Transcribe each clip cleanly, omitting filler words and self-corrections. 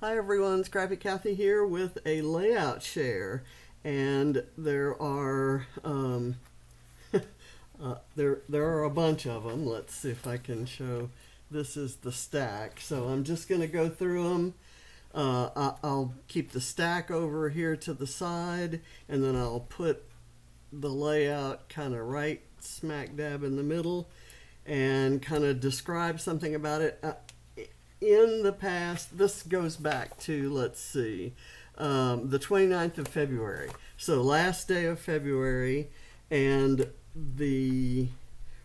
Hi everyone, Scrappy Kathy here with a layout share, and there are there are a bunch of them. Let's see if I can show. This is the stack, so I'm just going to go through them. I'll keep the stack over here to the side, and then I'll put the layout kind of right smack dab in the middle and kind of describe something about it. In the past, this goes back to, let's see, the 29th of February. So last day of February, and the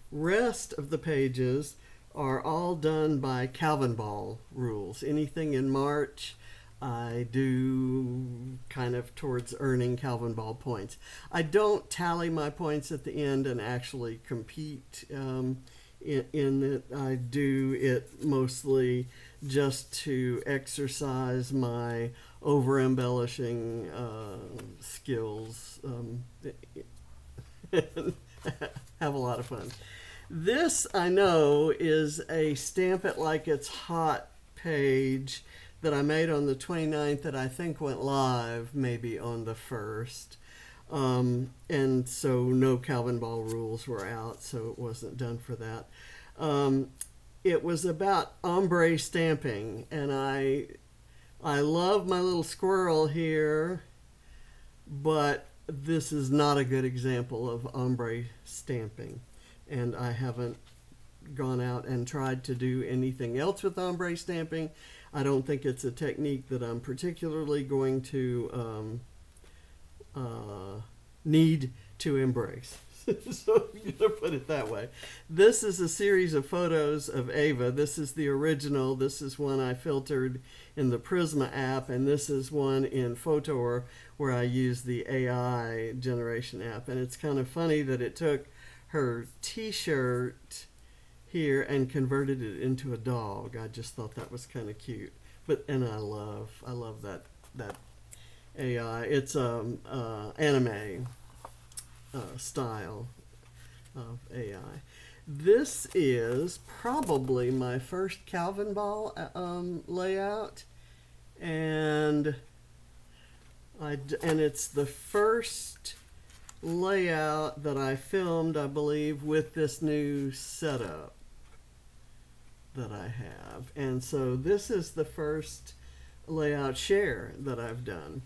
rest of the pages are all done by Calvinball rules. Anything in March, I do kind of towards earning Calvinball points. I don't tally my points at the end and actually compete in it. I do it mostly just to exercise my over-embellishing skills and have a lot of fun. This, I know, is a Stamp It Like It's Hot page that I made on the 29th that I think went live maybe on the 1st. And so no Calvinball rules were out, so it wasn't done for that. It was about ombre stamping, and I love my little squirrel here, but this is not a good example of ombre stamping, and I haven't gone out and tried to do anything else with ombre stamping. I don't think it's a technique that I'm particularly going to need to embrace. So I'm going to put it that way. This is a series of photos of Ava. This is the original. This is one I filtered in the Prisma app, and this is one in Photor where I use the AI generation app. And it's kind of funny that it took her t-shirt here and converted it into a dog. I just thought that was kind of cute. And I love that AI. It's anime style of AI. This is probably my first Calvinball layout, and it's the first layout that I filmed, I believe, with this new setup that I have. And so this is the first layout share that I've done.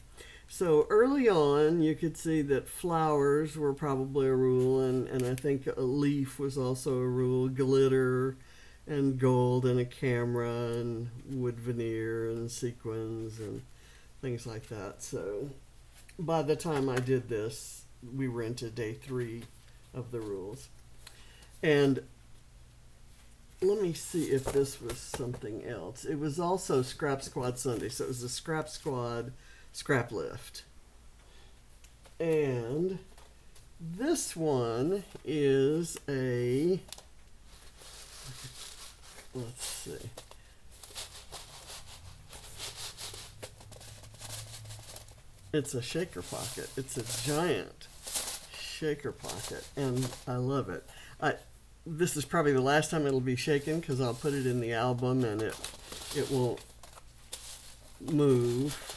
So early on, you could see that flowers were probably a rule, and I think a leaf was also a rule, glitter and gold and a camera and wood veneer and sequins and things like that. So by the time I did this, we were into day 3 of the rules. And let me see if this was something else. It was also Scrap Squad Sunday, so it was a Scrap Squad scrap lift. And this one is a, let's see, it's a shaker pocket. It's a giant shaker pocket, and I love it. This is probably the last time it'll be shaken because I'll put it in the album and it won't move.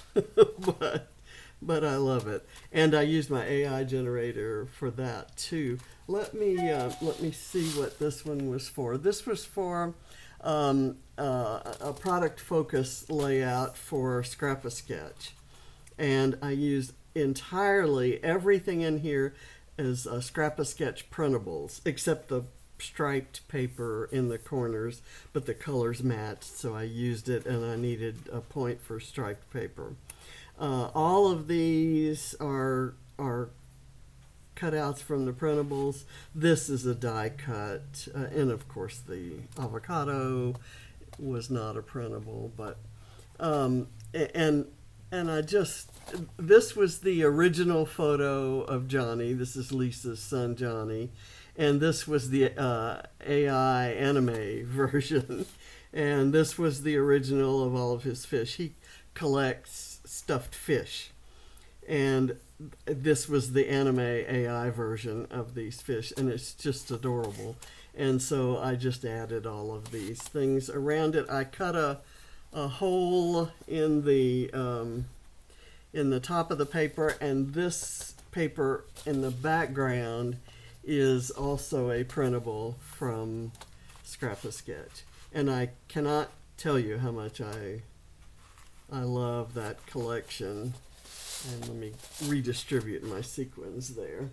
but I love it, and I use my AI generator for that too. Let me see what this one was for. This was for a product focus layout for Scrap-a-Sketch, and I used entirely everything in here as Scrap-a-Sketch printables, except the striped paper in the corners, but the colors matched, so I used it, and I needed a point for striped paper. All of these are cutouts from the printables. This is a die cut, and of course the avocado was not a printable, but and this was the original photo of Johnny. This is Lisa's son Johnny. And this was the AI anime version. And this was the original of all of his fish. He collects stuffed fish. And this was the anime AI version of these fish. And it's just adorable. And so I just added all of these things around it. I cut a a hole in the top of the paper, and this paper in the background is also a printable from Scrappy-Sketch. And I cannot tell you how much I love that collection. And let me redistribute my sequins there.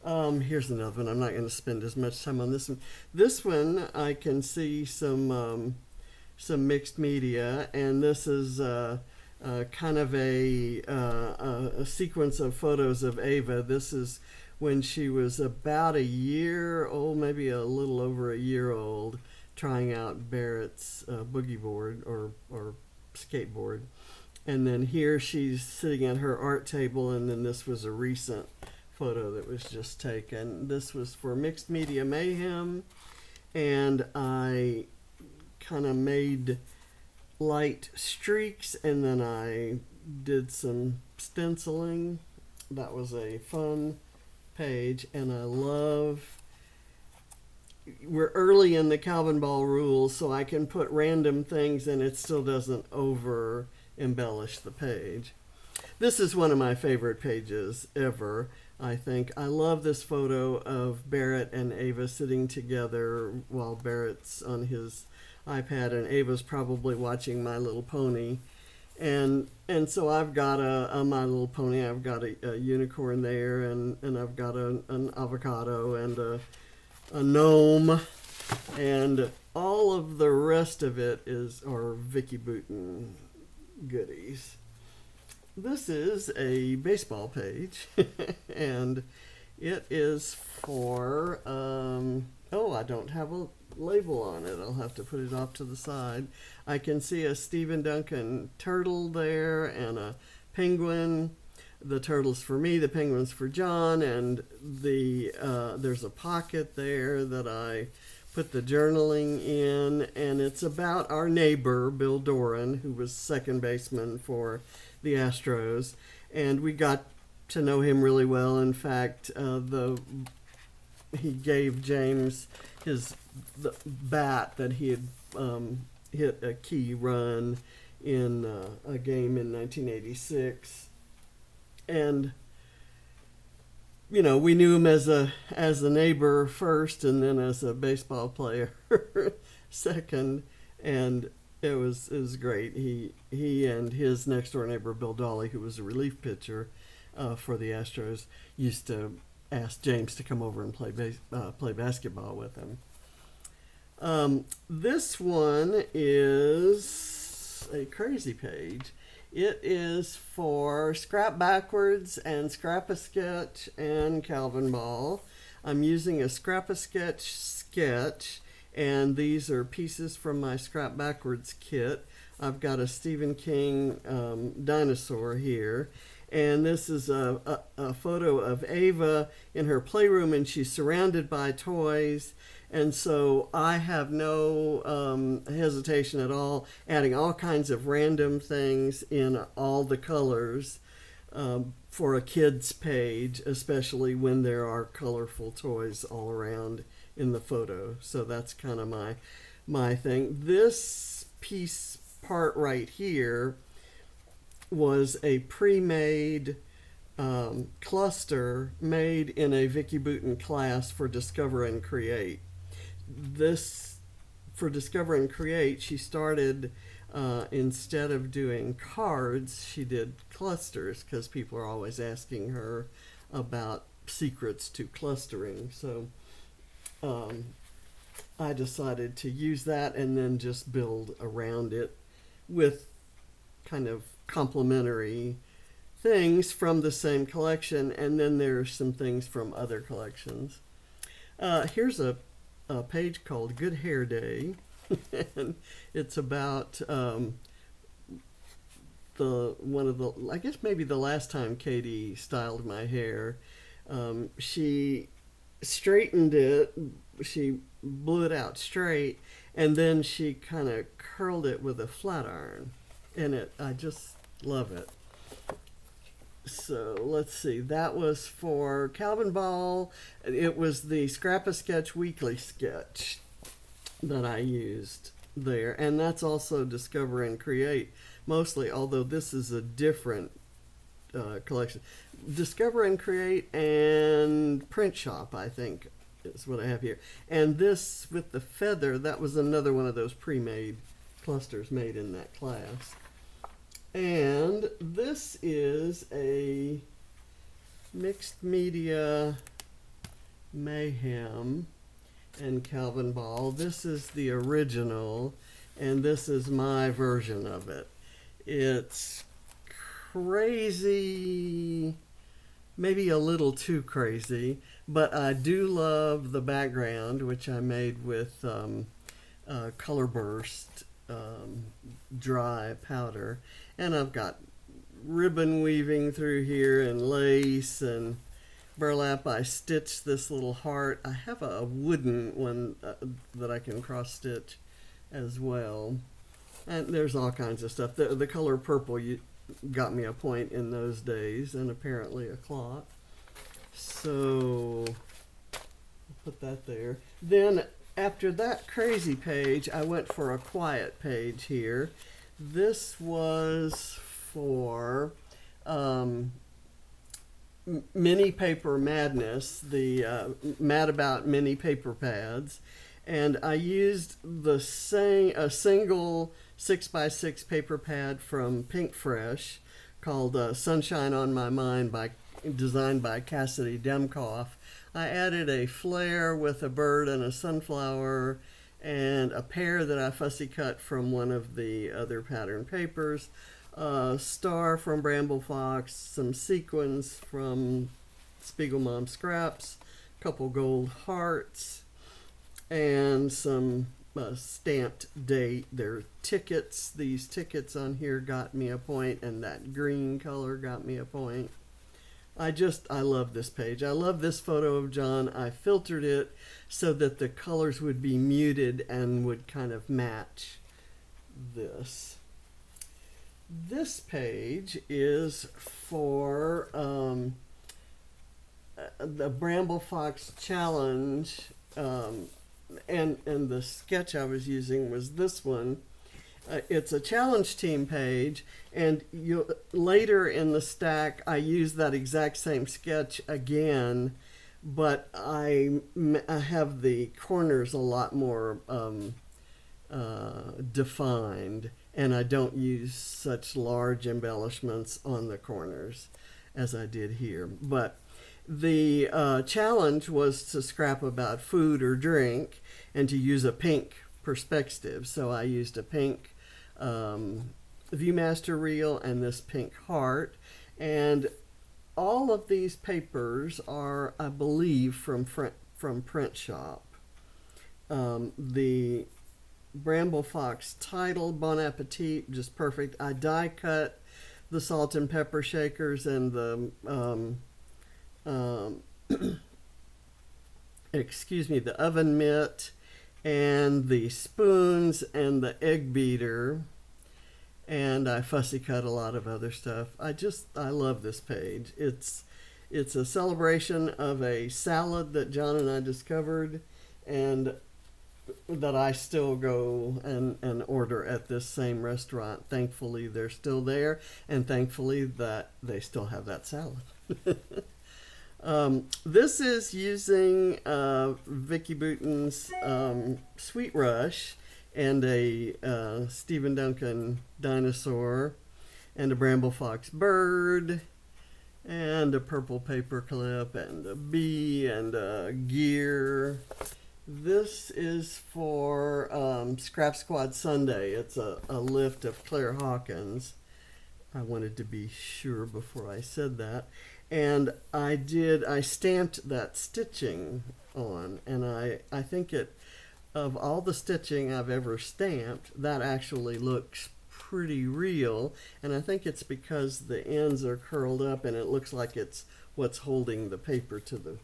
Here's another one. I'm not going to spend as much time on this one. This one I can see some mixed media, and this is kind of a sequence of photos of Ava. This is when she was about a year old, maybe a little over a year old, trying out Barrett's boogie board or skateboard. And then here she's sitting at her art table, and then this was a recent photo that was just taken. This was for Mixed Media Mayhem, and I kind of made light streaks, and then I did some stenciling. That was a fun page, and I love, we're early in the Calvinball rules, so I can put random things and it still doesn't over embellish the page. This is one of my favorite pages ever, I think. I love this photo of Barrett and Ava sitting together while Barrett's on his iPad and Ava's probably watching My Little Pony. And so I've got a My Little Pony, I've got a unicorn there, and I've got an avocado and a gnome, and all of the rest of it are Vicky Bouton goodies. This is a baseball page, and it is for, I don't have a label on it. I'll have to put it off to the side. I can see a Stephen Duncan turtle there and a penguin. The turtle's for me, the penguin's for John, and there's a pocket there that I put the journaling in, and it's about our neighbor, Bill Doran, who was second baseman for the Astros, and we got to know him really well. In fact, he gave James the bat that he had hit a key run in a game in 1986. And we knew him as a neighbor first, and then as a baseball player second, and it was great. He and his next door neighbor Bill Dolly, who was a relief pitcher for the Astros, used to ask James to come over and play basketball with him. This one is a crazy page. It is for Scrap Backwards and Scrappy-Sketch and Calvinball. I'm using a Scrappy-Sketch sketch, and these are pieces from my Scrap Backwards kit. I've got a Stephen King dinosaur here, and this is a photo of Ava in her playroom, and she's surrounded by toys. And so I have no hesitation at all, adding all kinds of random things in all the colors for a kid's page, especially when there are colorful toys all around in the photo. So that's kind of my thing. This part right here was a pre-made cluster made in a Vicky Bouton class for Discover and Create. For Discover and Create, she started, instead of doing cards, she did clusters, because people are always asking her about secrets to clustering. So I decided to use that and then just build around it with kind of complementary things from the same collection, and then there's some things from other collections. Here's a page called Good Hair Day, and it's about I guess maybe the last time Katie styled my hair. She straightened it, she blew it out straight, and then she kind of curled it with a flat iron, and I just love it. So let's see, that was for Calvinball. It was the Scrappy-Sketch weekly sketch that I used there, and that's also Discover and Create mostly, although this is a different collection. Discover and Create and Print Shop, I think, is what I have here. And this with the feather, that was another one of those pre-made clusters made in that class. And this is a mixed media mayhem and Calvinball. This is the original, and this is my version of it. It's crazy, maybe a little too crazy, but I do love the background, which I made with color burst dry powder, and I've got ribbon weaving through here and lace and burlap. I stitched this little heart. I have a wooden one that I can cross stitch as well, and there's all kinds of stuff. The color purple got me a point in those days, and apparently a clock. So I'll put that there. Then after that crazy page, I went for a quiet page here. This was for Mini Paper Madness, the Mad About Mini Paper Pads, and I used a single 6x6 paper pad from Pink Fresh called Sunshine on My Mind, designed by Cassidy Demkoff. I added a flare with a bird and a sunflower and a pear that I fussy cut from one of the other pattern papers, a star from Bramble Fox, some sequins from Spiegelmom Scraps, a couple gold hearts, and some stamped date. They're tickets. These tickets on here got me a point, and that green color got me a point. I love this page. I love this photo of John. I filtered it so that the colors would be muted and would kind of match this. This page is for the Bramble Fox Challenge, and the sketch I was using was this one. It's a challenge team page, and later in the stack I use that exact same sketch again, but I have the corners a lot more defined, and I don't use such large embellishments on the corners as I did here. But the challenge was to scrap about food or drink and to use a pink perspective. So I used a pink Viewmaster reel and this pink heart, and all of these papers are, I believe, from Print Shop. The Bramble Fox title, Bon Appetit, just perfect. I die cut the salt and pepper shakers and the the oven mitt and the spoons and the egg beater, and I fussy cut a lot of other stuff. I love this page. It's a celebration of a salad that John and I discovered, and that I still go and order at this same restaurant. Thankfully they're still there, and thankfully that they still have that salad. This is using Vicky Bouton's Sweet Rush and a Stephen Duncan dinosaur and a Bramble Fox bird and a purple paper clip and a bee and a gear. This is for Scrap Squad Sunday. It's a lift of Claire Hawkins. I wanted to be sure before I said that. And I stamped that stitching on, and I think of all the stitching I've ever stamped, that actually looks pretty real, and I think it's because the ends are curled up and it looks like it's what's holding the paper to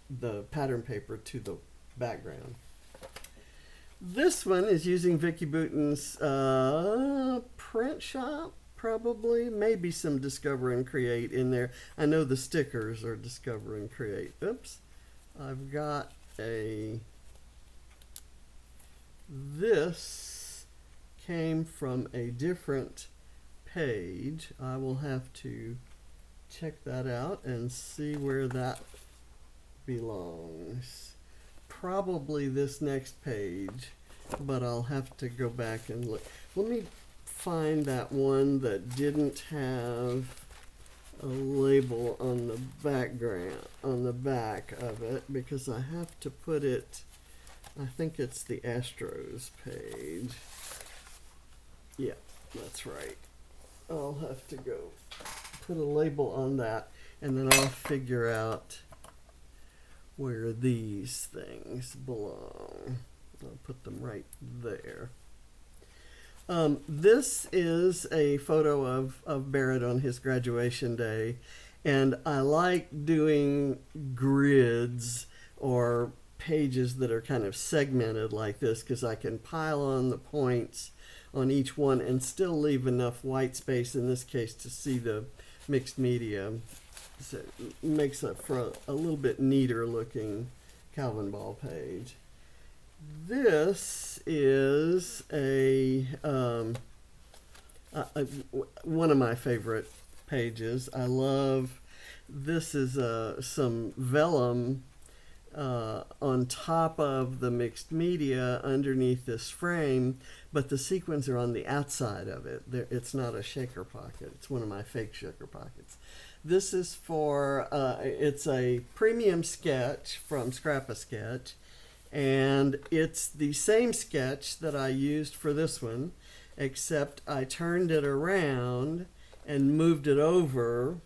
the pattern paper to the background. This one is using Vicky Bouton's Print Shop. Probably, maybe some Discover and Create in there. I know the stickers are Discover and Create. Oops, I've got a this came from a different page. I will have to check that out and see where that belongs. Probably this next page, but I'll have to go back and look. Let me find that one that didn't have a label on the background, on the back of it, because I have to put it, I think it's the Astros page. Yeah, that's right. I'll have to go put a label on that, and then I'll figure out where these things belong. I'll put them right there. This is a photo of Barrett on his graduation day, and I like doing grids or pages that are kind of segmented like this because I can pile on the points on each one and still leave enough white space in this case to see the mixed media. So it makes up for a little bit neater looking Calvinball page. This is one of my favorite pages. I love, this is some vellum on top of the mixed media underneath this frame, but the sequins are on the outside of it. It's not a shaker pocket. It's one of my fake shaker pockets. This is for, it's a premium sketch from Scrappy Sketch, and it's the same sketch that I used for this one, except I turned it around and moved it over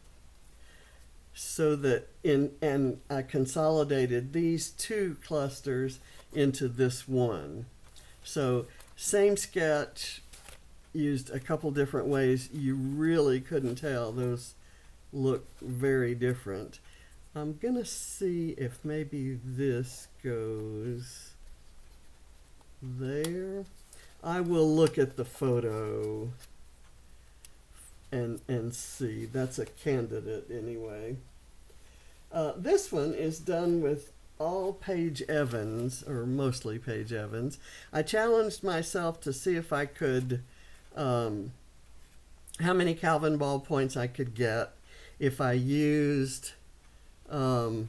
so that and I consolidated these two clusters into this one. So same sketch, used a couple different ways. You really couldn't tell. Those look very different. I'm gonna see if maybe this goes there. I will look at the photo and see. That's a candidate anyway. This one is done with all Paige Evans, or mostly Paige Evans. I challenged myself to see if I could, how many Calvinball points I could get if I used all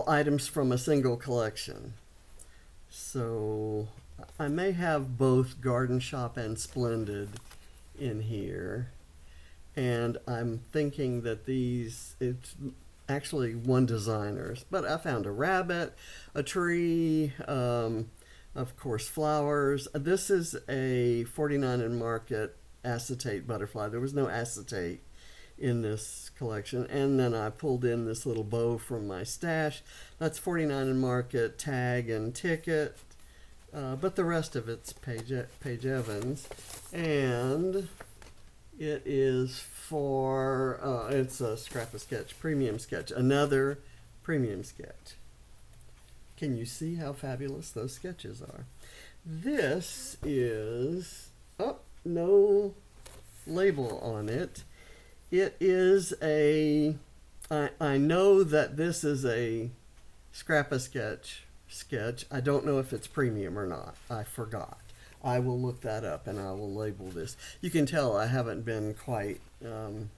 items from a single collection. So I may have both Garden Shop and Splendid in here. And I'm thinking that these, it's actually one designer's, but I found a rabbit, a tree, of course flowers. This is a 49 and Market acetate butterfly. There was no acetate in this collection. And then I pulled in this little bow from my stash. That's 49 and Market, tag and ticket. But the rest of it's Paige Evans. And it is for, it's a Scrappy Sketch, premium sketch, another premium sketch. Can you see how fabulous those sketches are? This is, oh, no label on it. It is a, I know that this is a Scrappy sketch. I don't know if it's premium or not. I forgot. I will look that up and I will label this. You can tell I haven't been quite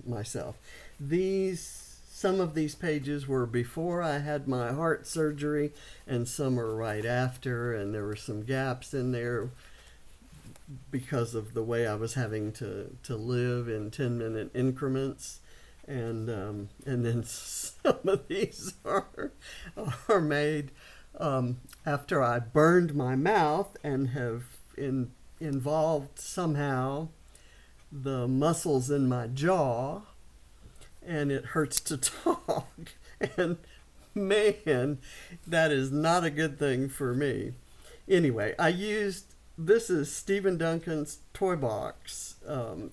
myself. Some of these pages were before I had my heart surgery and some are right after, and there were some gaps in there because of the way I was having to live in 10-minute increments. And then some of these are made after I burned my mouth and have involved somehow the muscles in my jaw, and it hurts to talk. And man, that is not a good thing for me. Anyway, I used, this is Stephen Duncan's Toy Box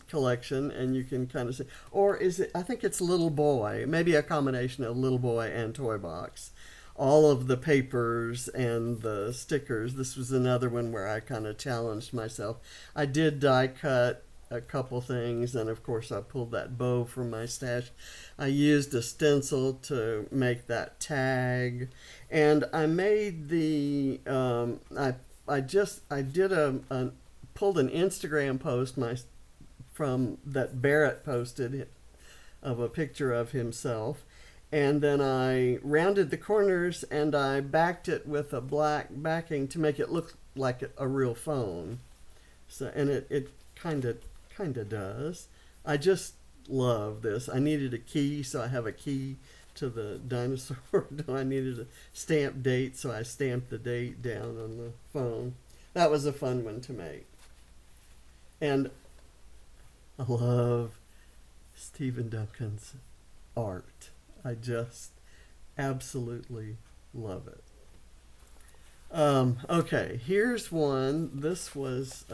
collection, and you can kind of see, or is it, I think it's Little Boy, maybe a combination of Little Boy and Toy Box. All of the papers and the stickers. This was another one where I kind of challenged myself. I did die cut a couple things, and of course I pulled that bow from my stash. I used a stencil to make that tag, and I made the I did pulled an Instagram post from that Barrett posted of a picture of himself, and then I rounded the corners and I backed it with a black backing to make it look like a real phone. So, and it kind of does. I just love this. I needed a key, so I have a key to the dinosaur. I needed a stamp date, so I stamped the date down on the phone. That was a fun one to make. And I love Stephen Duncan's art. I just absolutely love it. Okay, here's one. This was,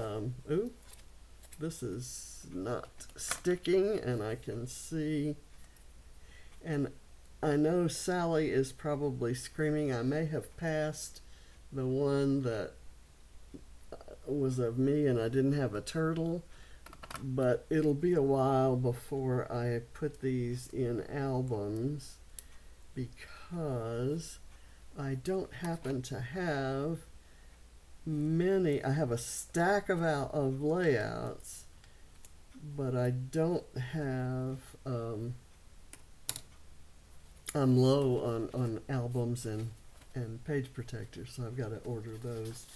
this is not sticking, and I can see, and I know Sally is probably screaming. I may have passed the one that was of me and I didn't have a turtle, but it'll be a while before I put these in albums because I don't happen to have many. I have a stack of layouts, but I don't have, I'm low on albums and page protectors, so I've got to order those.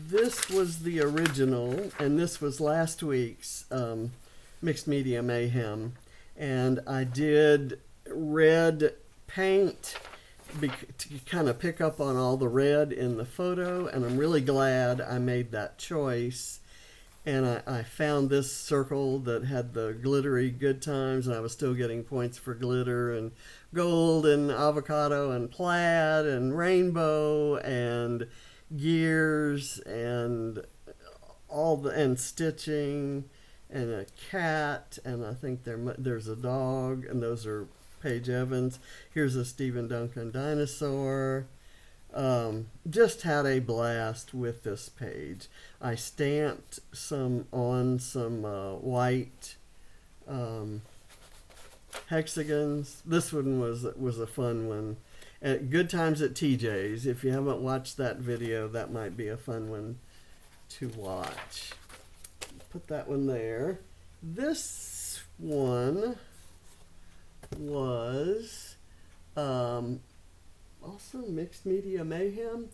This was the original, and this was last week's Mixed Media Mayhem, and I did red paint to kind of pick up on all the red in the photo, and I'm really glad I made that choice. And I found this circle that had the glittery good times, and I was still getting points for glitter and gold and avocado and plaid and rainbow and gears and and stitching and a cat, and I think there's a dog, and those are Paige Evans. Here's a Stephen Duncan dinosaur. Just had a blast with this page. I stamped some on some white hexagons. This one was a fun one. At Good Times at TJ's. If you haven't watched that video, that might be a fun one to watch. Put that one there. This one was also Mixed Media Mayhem.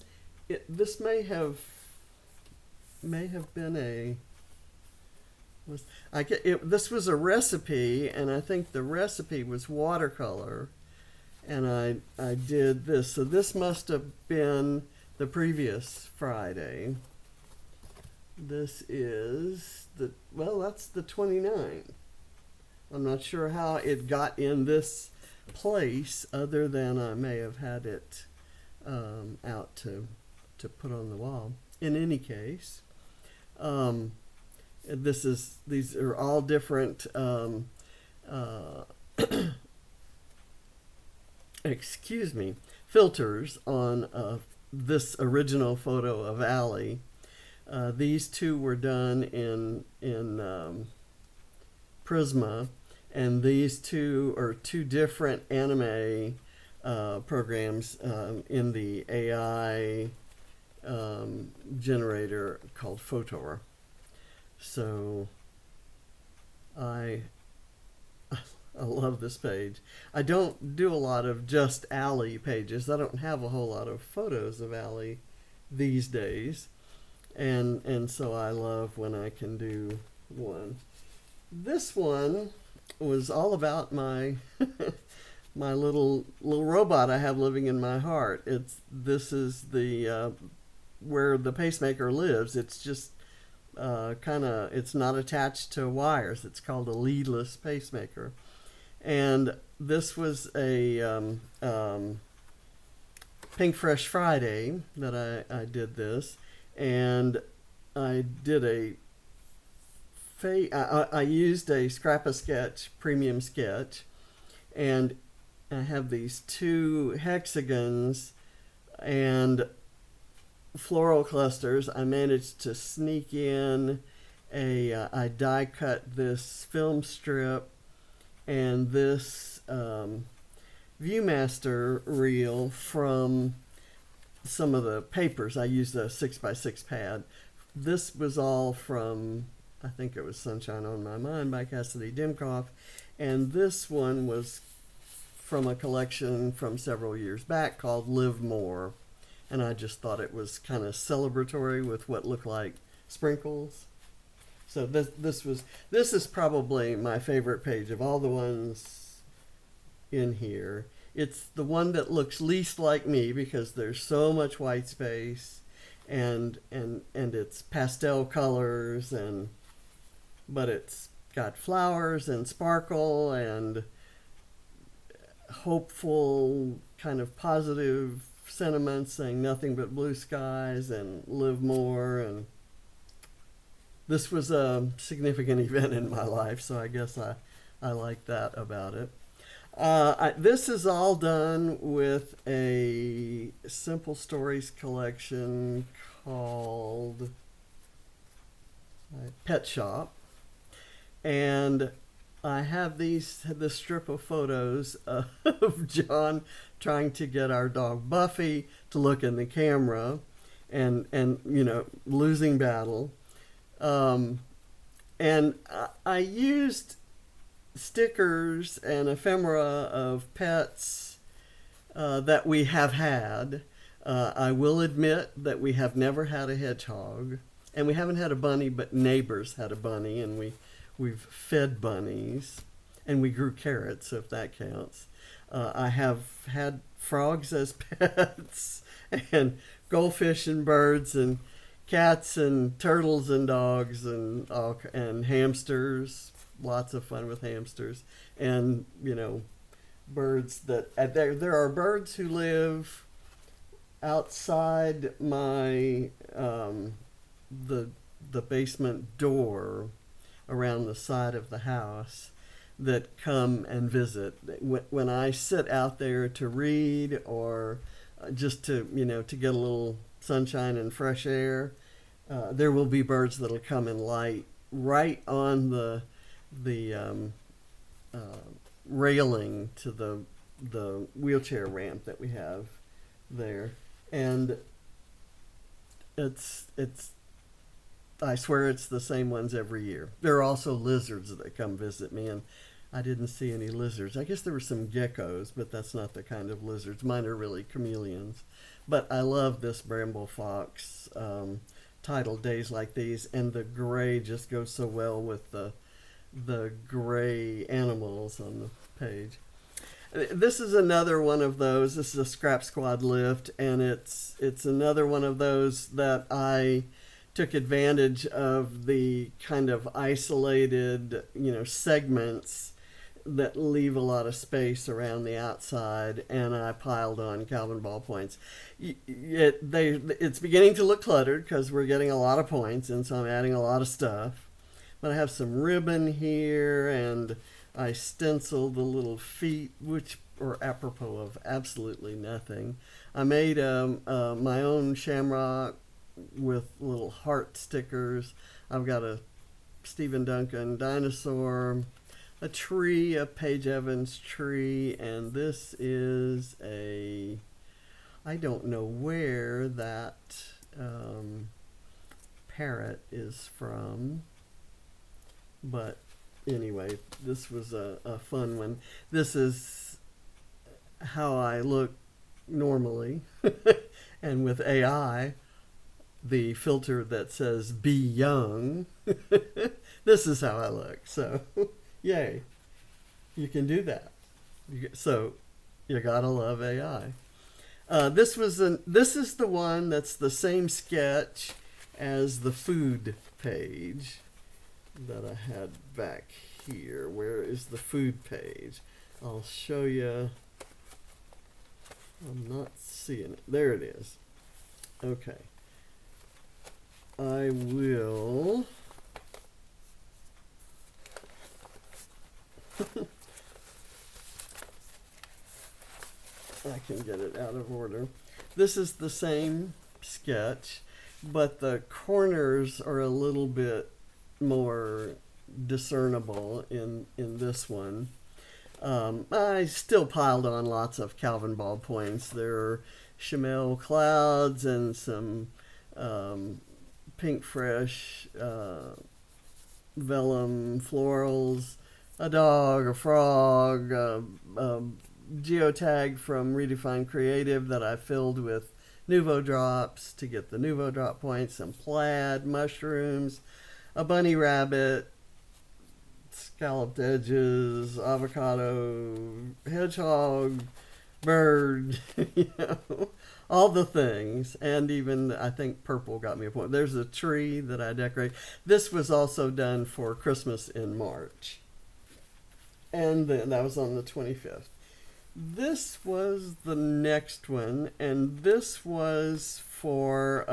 This may have been this was a recipe, and I think the recipe was watercolor, and I did this. So this must have been the previous Friday. This is that's the 29th. I'm not sure how it got in this place, other than I may have had it out to put on the wall. In any case, these are all different filters on this original photo of Allie. These two were done in Prisma, and these two are two different anime programs in the AI generator called Photor. So I love this page. I don't do a lot of just Allie pages. I don't have a whole lot of photos of Allie these days, and so I love when I can do one. This one was all about my my little robot I have living in my heart. This is the where the pacemaker lives. It's just it's not attached to wires. It's called a leadless pacemaker. And this was a Pink Fresh Friday that I did this, and I did I used a Scrap-A-Sketch premium sketch, and I have these two hexagons and floral clusters I managed to sneak in I die cut this film strip and this Viewmaster reel from some of the papers. I used a 6x6 pad. This was all from, I think it was Sunshine on My Mind by Cassidy Dimkoff, and this one was from a collection from several years back called Live More, and I just thought it was kind of celebratory with what looked like sprinkles. So this is probably my favorite page of all the ones in here. It's the one that looks least like me because there's so much white space, and it's pastel colors, but it's got flowers and sparkle and hopeful kind of positive sentiments saying nothing but blue skies and live more. And this was a significant event in my life, so I guess I like that about it. This is all done with a Simple Stories collection called Pet Shop, and I have this strip of photos of John trying to get our dog Buffy to look in the camera, and losing battle. And I used stickers and ephemera of pets that we have had. I will admit that we have never had a hedgehog, and we haven't had a bunny, but neighbors had a bunny, and we've fed bunnies, and we grew carrots, if that counts. I have had frogs as pets, and goldfish and birds and cats and turtles and dogs and hamsters. Lots of fun with hamsters, and birds that there are birds who live outside my the basement door around the side of the house that come and visit when I sit out there to read or just to get a little sunshine and fresh air. There will be birds that'll come and light right on the railing to the wheelchair ramp that we have there, and it's I swear it's the same ones every year. There are also lizards that come visit me, and I didn't see any lizards. I guess there were some geckos, but that's not the kind of lizards. Mine are really chameleons. But I love this Bramble Fox titled Days Like These, and the gray just goes so well with the gray animals on the page. This is another one of those. This is a Scrap Squad lift, and it's another one of those that I took advantage of the kind of isolated, segments that leave a lot of space around the outside, and I piled on Calvinball points. It's beginning to look cluttered because we're getting a lot of points, and so I'm adding a lot of stuff. But I have some ribbon here, and I stenciled the little feet, which are apropos of absolutely nothing. I made my own shamrock with little heart stickers. I've got a Stephen Duncan dinosaur, a tree, a Paige Evans tree, and this is I don't know where that parrot is from, but anyway, this was a fun one. This is how I look normally, and with AI, the filter that says be young, this is how I look. So yay, you can do that. So you gotta love AI. This is the one that's the same sketch as the food page that I had back here. Where is the food page? I'll show you. I'm not seeing it. There it is. Okay. I will I can get it out of order. This is the same sketch, but the corners are a little bit more discernible in this one. I still piled on lots of Calvinball points. There are Chamel clouds and some pink fresh vellum florals, a dog, a frog, a geotag from Redefined Creative that I filled with Nuvo drops to get the Nuvo drop points, some plaid, mushrooms, a bunny rabbit, scalloped edges, avocado, hedgehog, bird, you know, all the things. And even, I think purple got me a point. There's a tree that I decorate. This was also done for Christmas in March. And then that was on the 25th. This was the next one, and this was for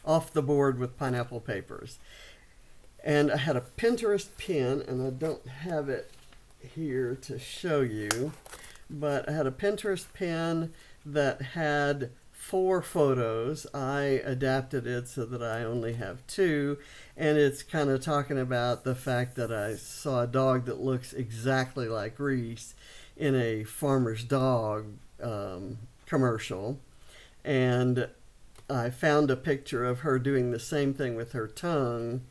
Off the Board with Pineapple Papers. And I had a Pinterest pin, and I don't have it here to show you, but I had a Pinterest pin that had 4 photos. I adapted it so that I only have 2, and it's kind of talking about the fact that I saw a dog that looks exactly like Reese in a Farmer's Dog commercial, and I found a picture of her doing the same thing with her tongue,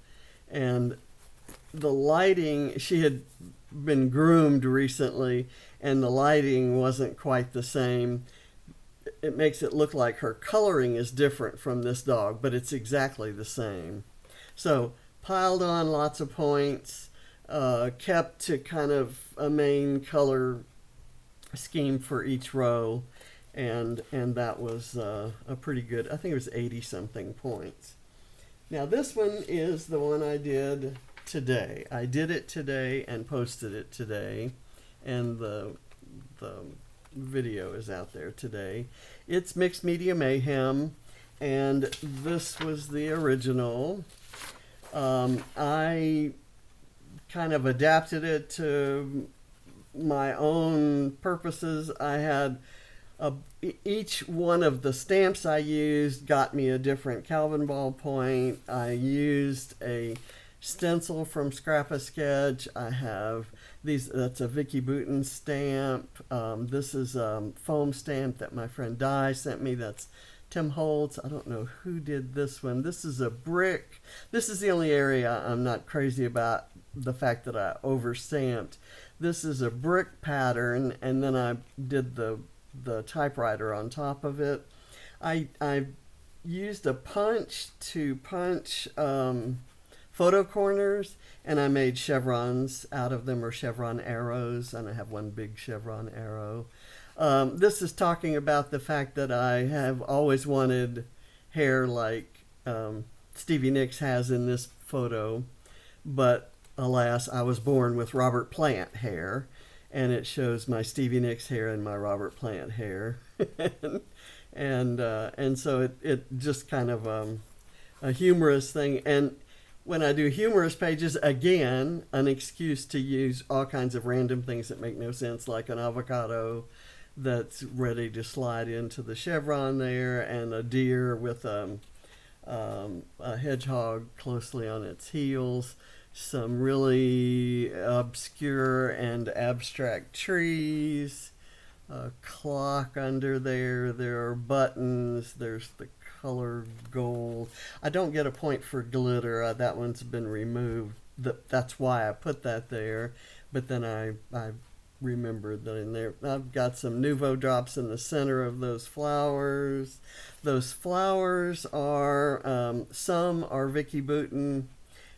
and the lighting, she had been groomed recently, and the lighting wasn't quite the same. It makes it look like her coloring is different from this dog, but it's exactly the same. So piled on lots of points, kept to kind of a main color scheme for each row, and that was a pretty good, I think it was 80 something points. Now this one is the one I did today. I did it today and posted it today, and the video is out there today. It's Mixed Media Mayhem, and this was the original. I kind of adapted it to my own purposes. I had each one of the stamps I used got me a different Calvinball point. I used a stencil from Scrappy Sketch. I have these, that's a Vicky Boutin stamp. This is a foam stamp that my friend Di sent me. That's Tim Holtz. I don't know who did this one. This is a brick. This is the only area I'm not crazy about, the fact that I overstamped. This is a brick pattern, and then I did the typewriter on top of it. I used a punch to punch photo corners, and I made chevrons out of them, or chevron arrows, and I have one big chevron arrow. This is talking about the fact that I have always wanted hair like Stevie Nicks has in this photo, but alas, I was born with Robert Plant hair, and it shows my Stevie Nicks hair and my Robert Plant hair. and so it just kind of a humorous thing. And when I do humorous pages, again, an excuse to use all kinds of random things that make no sense, like an avocado that's ready to slide into the chevron there, and a deer with a hedgehog closely on its heels, some really obscure and abstract trees, a clock under there, there are buttons, there's the color gold. I don't get a point for glitter, that one's been removed. That's why I put that there, but then I remembered that in there. I've got some Nuvo drops in the center of those flowers. Those flowers are, some are Vicky Boutin,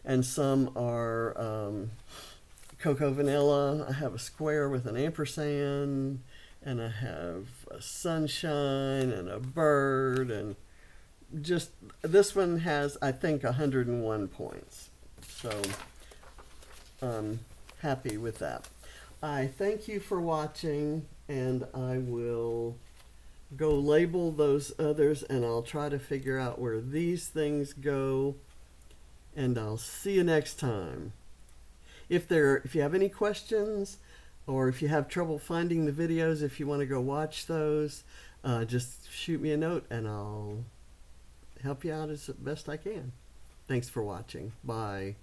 and some are Cocoa Vanilla. I have a square with an ampersand, and I have a sunshine and a bird, and just, this one has, I think, 101 points. So I'm happy with that. I thank you for watching, and I will go label those others, and I'll try to figure out where these things go, and I'll see you next time. If you have any questions, or if you have trouble finding the videos, if you want to go watch those, just shoot me a note and I'll help you out as best I can. Thanks for watching. Bye.